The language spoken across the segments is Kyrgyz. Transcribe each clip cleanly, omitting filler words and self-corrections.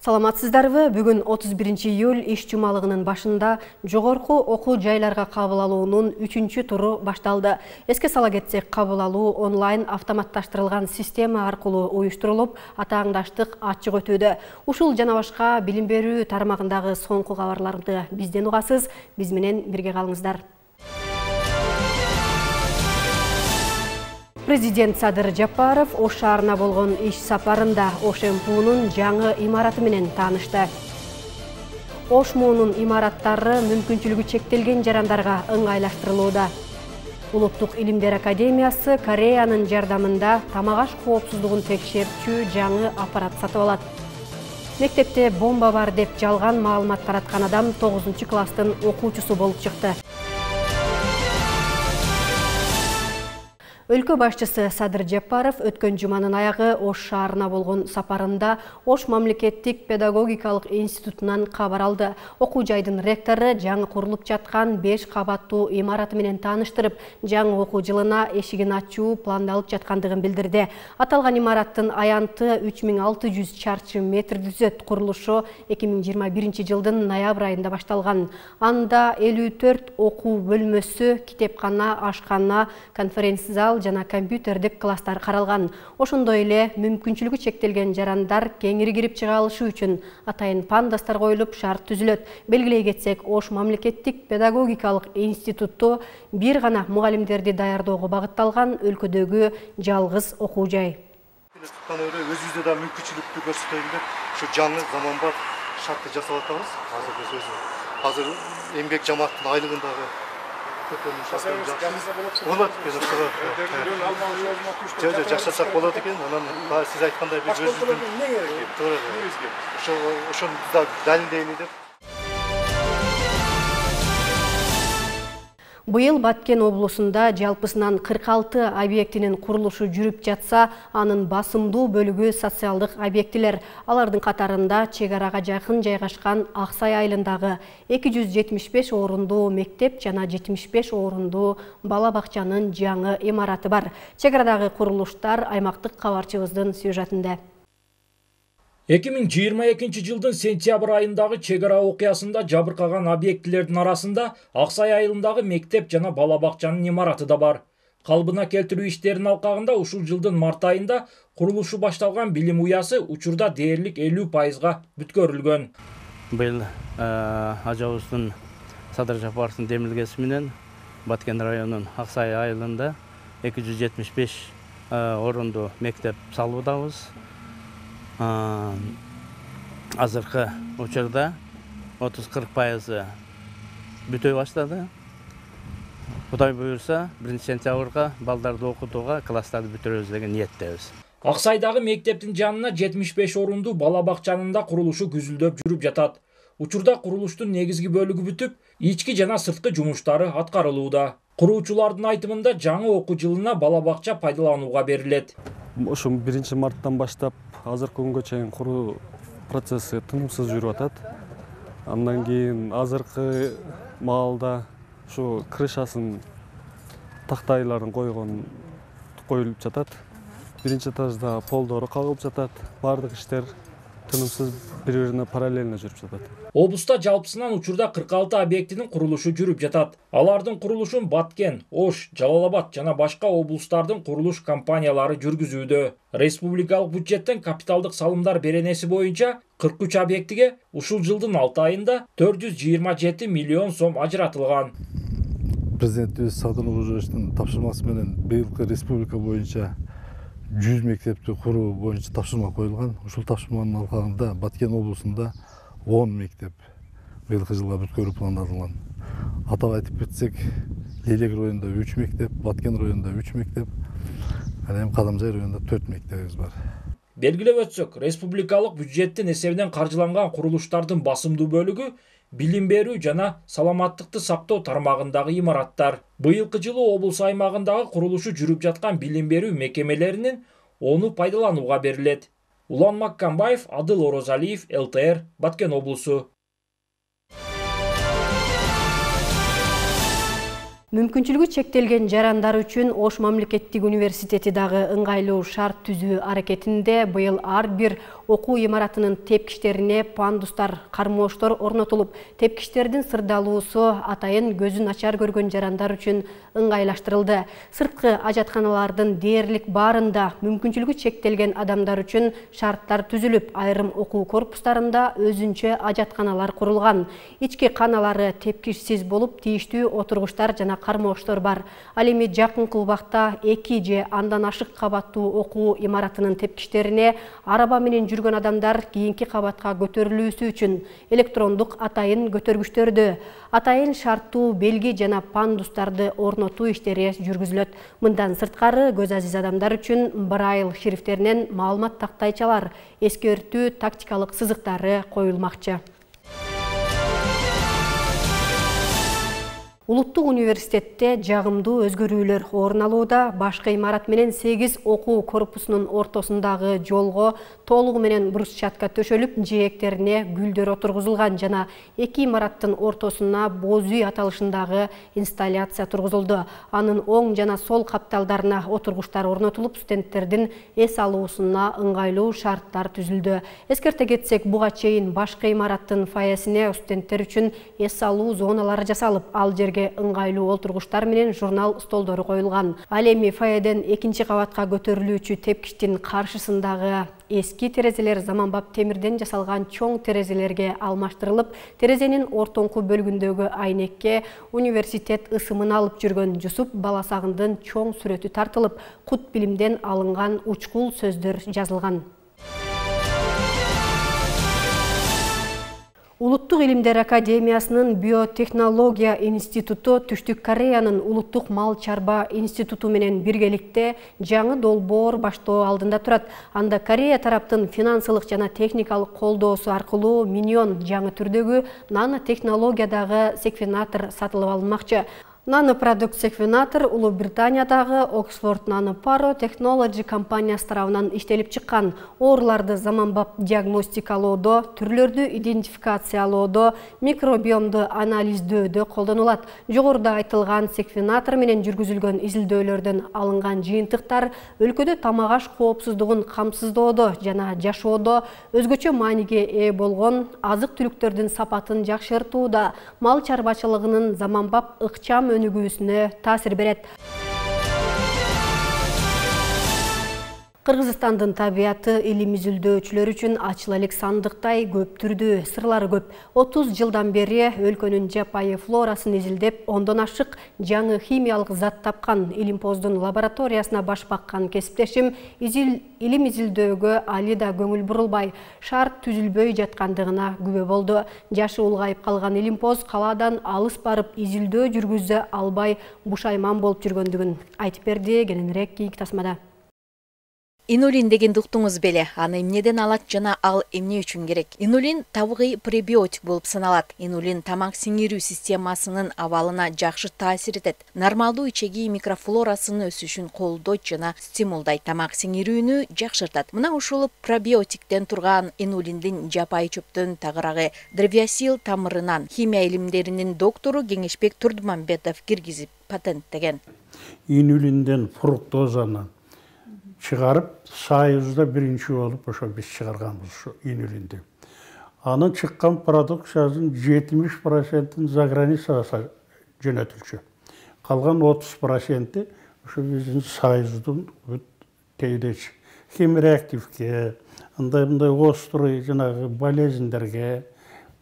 Саламатсыздарбы? Бүгүн 31 июль иш жумалыгынын башында жогорку окуу жайларга кабыл алуунун 3-чү туру башталды. Эске сала кетсек, кабыл алуу онлайн автоматташтырылган система аркылуу уюштурулуп, атааңдаштык ачык өтүүдө. Ушул жана башка билим берүү тармагындагы соңку кабарларды бизден угасыз. Биз менен бирге калыңыздар. Президент Садыр Жапаров Ош шаарына болгон иш сапарында Ош МПУнун жаңы имараты менен таанышты. Ош МПУнун имараттары мүмкүнчүлүгү чектелген жарандарга ыңгайлаштырылууда. Улуттук илимдер академиясы Кореянын жардамында тамак аш коопсуздугун текшерчү жаңы аппарат сатып алат. Мектепте бомба бар деп жалган маалымат тараткан адам 9-класстын окуучусу болуп чыкты. Өлкө башчысы Садыр Жапаров өткөн жуманын аягы Ош шаарына болгон сапарында Ош мамлекеттик педагогикалык институтунан кабар алды. Окуу жайдын ректору жаңы курулуп жаткан 5 кабаттуу имараты менен тааныштырып, жаңы окуу жылына эшигин ачуу пландалып жаткандыгын билдирди. Аталган имараттын аянты 3600 чарчы метр түзөт. Курулушу 2021 жылдын ноябрь айында башталган. Анда 54 окуу бөлмөсү, китепкана, ашкана, конференц-зал жана компьютердик класстар каралган. Ошондой эле мүмкүнчүлүгү чектелген жарандар кеңири кирип чыга алышы үчүн атайын пандастар коюлуп шарт түзүлөт. Белгилей кетсек, Ош мамлекеттик педагогикалык институту бир гана мугалимдерди даярдоого багытталган өлкөдөгү жалгыз окуу жай. Өзүбүздө да мүмкүнчүлүктү көрсөтөлүп, ушу жаңы заманбап шартты жасап атабыз. Азыр эмгек жамааттын айлыгындагы жашасак болот экен. Анан сиз айткандай биз өзүбүздүн ошону да далилдейли деп. Быйыл Баткен облусунда жалпысынан 46 объектинин курулушу жүрүп жатса, анын басымдуу бөлүгү социалдык объектилер. Алардын катарында чек арага жакын жайгашкан Аксай айылындагы 275 орундуу мектеп жана 75 орундуу бала бакчанын жаңы имараты бар. Чек арадагы курулуштар аймактык кабарчыбыздын сюжетинде. 2022 жылдын сентябрь айындагы чек ара окуясында жабыркаган объектилердин арасында Аксай айылындагы мектеп жана бала бакчанын имараты да бар. Калыбына келтирүү иштеринин алкагында ушул жылдын март айында курулушу башталган билим уясы учурда дээрлик 50% бүткөрүлгөн. Быйыл ажабыздын Садыр Жапаровдун демилгеси менен Баткен районунун Аксай айылында 275 орундуу мектеп салуудабыз. Азыркы учурда 30-40% бүтөй баштады. Кудай буюрса, 1-сентябрга балдарды окутууга, класстарды бүтүрөбүз деген ниеттебиз. Аксайдагы мектептин жанына 75 орундуу бала бакчанында курулушу күзүлдөп жүрүп жатат. Учурда курулуштун негизги бөлүгү бүтүп, ички жана сырткы жумуштары аткарылууда. Куруучулардын айтымында жаңы окуу жылына бала бакча пайдаланууга берилет. Ошо 1 марттан баштап азыркы күнгө чейин куруу процесси тынымсыз жүрүп атат. Андан кийин азыркы маалда ушу крышасын тактайларын коюлуп жатат. Биринчи этажда полдору кагылып жатат. Бардык иштер тынымсыз бири-бирине параллельно жүрүп жатат. Облуста жалпысынан учурда 46 объектинин курулушу жүрүп жатат. Алардын курулушун Баткен, Ош, Жалал Абад жана башка облустардын курулуш компаниялары жүргүзүүдө. Республикалык бюджеттен капиталдык салымдар беренеси боюнча 43 объектиге ушул жылдын 6 айында 427 миллион сом ажыратылган. Президентибиз Садыр Жапаровдун тапшырмасы менен быйылкы республика боюнча 100 мектепти куруу боюнча тапшырма коюлган. Ушул тапшырманын алкагында Баткен облусунда 10 мектеп быйылкы жылга бүткөрүү пландалган. Атап айтып кетсек, Лелек районунда 3 мектеп, Баткен районунда 3 мектеп, эми Кадамжай районунда 4 мектебибиз бар. Белгилеп өтсөк, республикалык бюджеттин эсебинен каржыланган курулуштардын басымдуу бөлүгү билим берүү жана саламаттыкты сактоо тармагындагы имараттар. Быйылкы жылы облус аймагындагы курулушу жүрүп жаткан билим берүү мекемелеринин 10-у пайдаланууга берилет. Улан Маккамбаев, Адыл Орозалиев, ЛТР, Баткен облусу. Мүмкүнчүлүгү чектелген жарандар үчүн Ош мамлекеттик университети дагы ыңгайлуу шарт түзүү аракетинде быйыл ар бир окуу имаратынын тепкичтерине пандустар, кармооштор орнотулуп, тепкичтердин сырдалуусу атайын көзүн начар көргөн жарандар үчүн ыңгайлаштырылды. Сырткы ажатканалардын дээрлик баарында мүмкүнчүлүгү чектелген адамдар үчүн шарттар түзүлүп, айрым окуу корпустарында өзүнчө ажатканалар курулган. Ички каналары тепкичсиз болуп, тийиштүү отургучтар жана кармооштор бар. Ал эми жакынкы убакта 2 же андан ашык кабаттуу окуу имаратынын тепкичтерине араба менен жүргөн адамдар кийинки кабатка көтөрүлүүсү үчүн электрондук атайын көтөргүчтөрдө атайын шарттуу белги жана пандустарды орнотуу иштери жүргүзүлөт. Мындан сырткары көз азиз адамдар үчүн Braille шрифтеринен маалымат тактайчалар, эскертүү тактикалык сызыктары коюлмакчы. Улуттук университетте жагымдуу өзгөрүүлөр орун алууда. Башкы имарат менен 8 окуу корпусунун ортосундагы жолго толугу менен брусчатка төшөлүп, жээктерине гүлдөр отургузулган жана 2 имараттын ортосуна боз үй аталышындагы инсталляция тургузулду. Анын оң жана сол капталдарына отургучтар орнотулуп, студенттердин эс алуусуна ыңгайлуу шарттар түзүлдү. Эскерте кетсек, буга чейин башкы имараттын фойесине студенттер үчүн эс алуу зоналары жасалып, ал жерге ыңгайлуу отургучтар менен журнал столдору коюлган. Ал эми фойеден 2 кабатка көтөрүлүүчү тепкичтин каршысындагы эски терезелер заманбап темирден жасалган чоң терезелерге алмаштырылып, терезенин ортоңку бөлүгүндөгү айнекке университет ысымын алып жүргөн Жусуп Баласагындын чоң сүрөтү тартылып, кут билимден алынган учкул сөздөр жазылган. Улуттук илимдер академиясынын биотехнология институту Түштүк Кореянын улуттук мал чарба институту менен биргеликте жаңы долбоор баштоо алдында турат. Анда Корея тараптын финансылык жана техникалык колдоосу аркылуу миллион жаңы түрдөгү нанотехнологиядагы секвенатор сатылып алынмакчы. Нанопродукт секвенатор Улуу Британиядагы Oxford Nanoparo Technology компаниясы тарабынан иштелип чыккан. Ооруларды заманбап диагностикалоодо, түрлөрдү идентификациялоодо, микробиомду анализдөөдө колдонулат. Жогоруда айтылган секвенатор менен жүргүзүлгөн изилдөөлөрдөн алынган жыйынтыктар өлкөдө тамак-аш коопсуздугун камсыздоодо жана жашоодо өзгөчө мааниге ээ болгон азык-түлүктөрдүн сапатын жакшыртууда, мал чарбачылыгынын заманбап ыкчам өнүгүүсүнө таасир берет. Кыргызстандын табияты илим изилдөөчүлөр үчүн ачыла элек сандыктай көп түрдүү, сырлары көп. 30 жылдан бери өлкөнүн жапайы флорасын изилдеп, ондон ашык жаңы химиялык зат тапкан Илимпоздун лабораториясына баш баккан кесиптешим илим изилдөөгө али да көңүл бурулбай, шарт түзүлбөй жаткандыгына күбө болду. Жашы улгайып калган Илимпоз калаадан алыс барып изилдөө жүргүзө албай бушайман болуп жүргөндүгүн айтып берди. Кененирээк кийинки тасмада. Инулин дегенди уктуңуз беле? Аны эмнеден алат жана ал эмне үчүн керек? Инулин табигый пребиотик болуп саналат. Инулин тамак сиңирүү системасынын абалына жакшы таасир этет. Нормалдуу ичеги микрофлорасынын өсүшүн колдойт жана стимулдайт, тамак сиңирүүнү жакшыртат. Мына ушул пробиотиктен турган инулиндин жапайы чөптөн тагырагы древиасил тамырынан химия илимдеринин доктору Кеңешбек Турдумамбетов киргизип патенттеген. Инулинден фруктозаны чыгарып, Союзда биринчи болуп ошо биз чыгарганбыз ушу инулинди. Анын чыккан продукциясынын 70%-ын заграницага жөнөтүлчү. Калган 30%-и ошо биздин Союздун тейдечи химреактивге, андай острый жанагы болезньдерге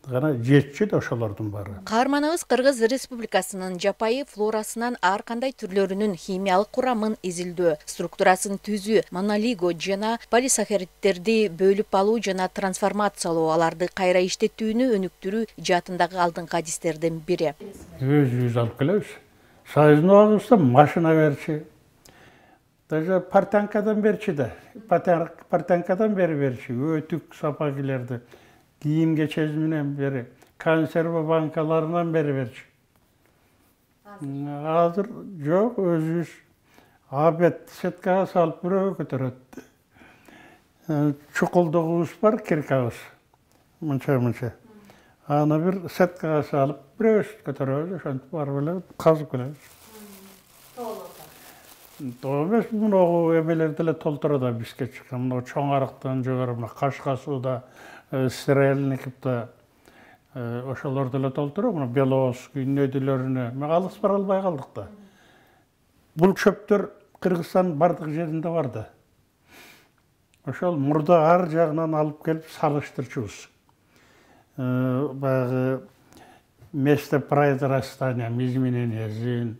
гана жетчү да ошолордун баары. Каарманыбыз Кыргыз Республикасынын жапайы флорасынан ар кандай түрлөрүнүн химиялык курамын изилдөө, структурасын түзүү, монолиго жана полисахаридтерди бөлүп алуу жана трансформациялоо, аларды кайра иштетүүнү өнүктүрүү ижатындагы алдыңкы адистердин бири. Өзүбүз алып келебиз. Союздун убагында машина берчи. Даже партанкадан берчи да. Партанкадан берчи, өтүк сапагилерди. Кийим кечезинен бери, консерва банкаларынан берчи. Азыр жок, өзүбүз абет сеткага салып бирөө көтөрөт. Чукулдугубуз бар, киркабыз. Мынча. Аны бир сеткага салып бирөөбүз көтөрөбүз, ошентип барып эле казып келебиз. Эмес муногу эмелерди эле толтуруда бизге чыккан. Мына чоң арыктан жогору мына Кашка сууда Стрельниковда ошолорду эле толтуруп, мына Беловодск үйнөдүлөрүнө мен алыс бара албай калдык да. Бул чөптөр Кыргызстан бардык жеринде барды. Ошол мурда ар жагынан алып келип салыштырчубуз. Баягы место произрастания, изменения зин.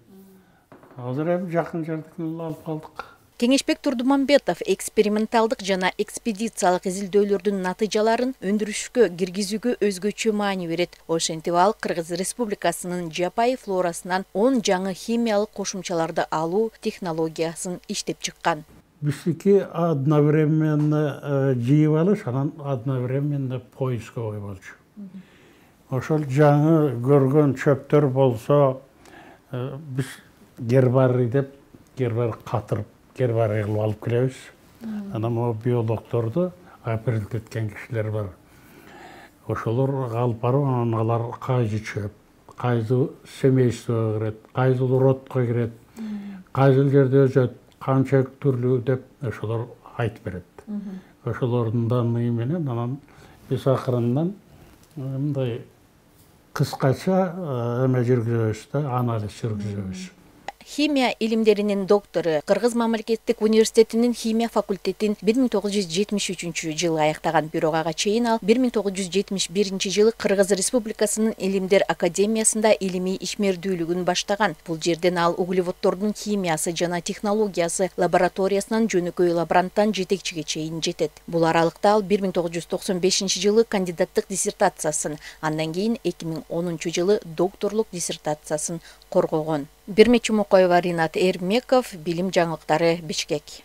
Азыр эми жакын жердикин алып калдык. Кеңешбек Турдумамбетов эксперименталдык жана экспедициялык изилдөөлөрдүн натыйжаларын өндүрүшкө киргизүүгө өзгөчө маани берет. Ошентип ал Кыргыз Республикасынын жапайы флорасынан 10 жаңы химиялык кошумчаларды алуу технологиясын иштеп чыккан. Биздики одновременно жыйып алыш, анан одновременно поиска болчу. Ошол жаңы көргөн чөптөр болсо биз гербарий деп гербарий катырып гербарий кылып алып келебиз. Анан могу биологдорду оператив эткен кишилер бар. Ошолор алып барып, анан алар кайсы чөп, кайсы семействого кирет, кайсы родко кирет, кайсы жерде өсөт, канча түрлүү деп ошолор айтып берет. Ошолордун данные менен анан биз акырындан мындай кыскача эме жүргүзөбүз да, анализ жүргүзөбүз. Химия илимдеринин доктору, Кыргыз мамлекеттик университетинин химия факультетин 1973 жылы аяктаган, бирок ага чейин ал 1971 жылы Кыргыз Республикасынын Илимдер академиясында илимий ишмердүүлүгүн баштаган. Бул жерден ал углеводдордун химиясы жана технологиясы лабораториясынан жөнөкөй лаборанттан жетекчиге чейин жетет. Бул аралыкта ал 1995 жылы кандидаттык диссертациясын, андан кийин 2010 жылы докторлук диссертациясын коргогон. Бирмечи Мукоева, Ринат Эрмеков, Билим жаңылыктары, Бишкек.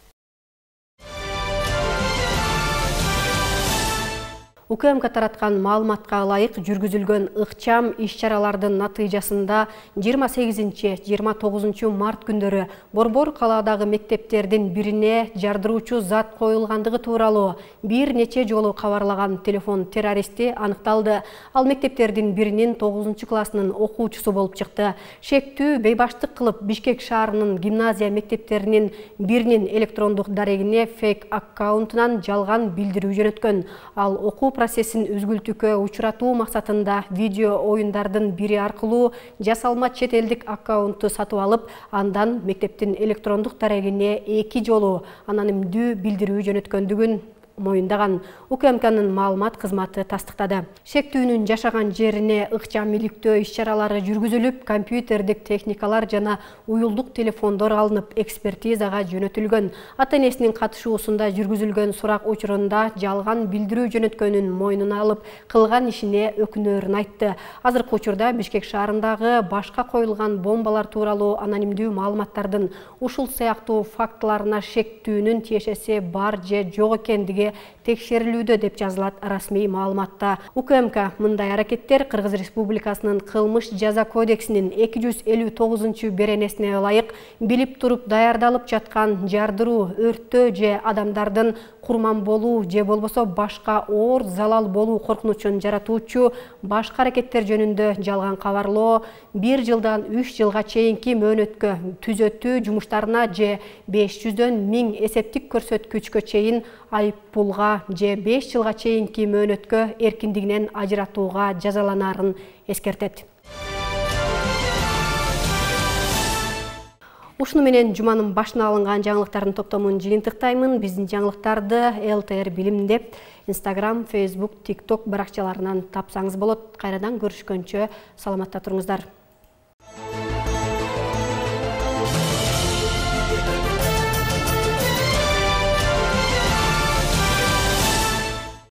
УКМК тараткан маалыматка ылайык жүргүзүлгөн ыкчам иш-чаралардын натыйжасында 28-29 март күндөрү Борбор калаадагы мектептердин бирине жардыруучу зат коюлгандыгы тууралуу бир нече жолу кабарлаган телефон террористи аныкталды. Ал мектептердин биринин 9 классынын окуучусу болуп чыкты. Шектүү бейбаштык кылып Бишкек шаарынын гимназия мектептеринин биринин электрондук дарегине фейк аккаунтунан жалган билдирүү жөнөткөн. Ал окуу процессин үзгүлтүүгө учуратуу максатында видео оюндардын бири аркылуу жасалма чет элдик аккаунтту сатып алып, андан мектептин электрондук дарегине 2 жолу анонимдүү билдирүү жөнөткөндүгүн моюндаган. УКМКнын маалымат кызматы тастыктады. Шектүүнүн жашаган жерине ыкчам иликтөө иш-чаралары жүргүзүлүп, компьютердик техникалар жана уюлдук телефондор алынып, экспертизага жөнөтүлгөн. Ата-энесинин катышуусунда жүргүзүлгөн сурак учурунда жалган билдирүү жөнөткөнүн мойнуна алып, кылган ишине өкүнөрүн айтты. Азыркы учурда Бишкек шаарындагы башка коюлган бомбалар тууралуу анонимдүү маалыматтардын ушул сыяктуу фактыларына шектүүнүн тиешеси бар же жок экендиги текшерилүүдө деп жазылат расмий маалыматта. УКМК мындай аракеттер Кыргыз Республикасынын кылмыш жаза кодексинин 259 беренесине ылайык билип туруп даярдалып жаткан жардыруу, өрттөө же адамдардын курман болуу же болбосо башка оор залал болуу коркунучун жаратуучу башка аракеттер жөнүндө жалган кабарлоо, 1 жылдан 3 жылга чейинки мөөнөткө түзөтүү жумуштарына же 500дөн 1000 эсептик көрсөткүчкө чейин айыппулга же 5 жылга чейинки мөөнөткө эркиндигинен ажыратууга жазаланарын эскертет. Ушуну менен жуманын башына алынган жаңылыктардын топтомун жыйынтыктаймын. Биздин жаңылыктарды ЛТР Билим деп Instagram, Facebook, TikTok баракчаларынан тапсаңыз болот. Кайрадан көрүшкөнчө саламатта туруңуздар.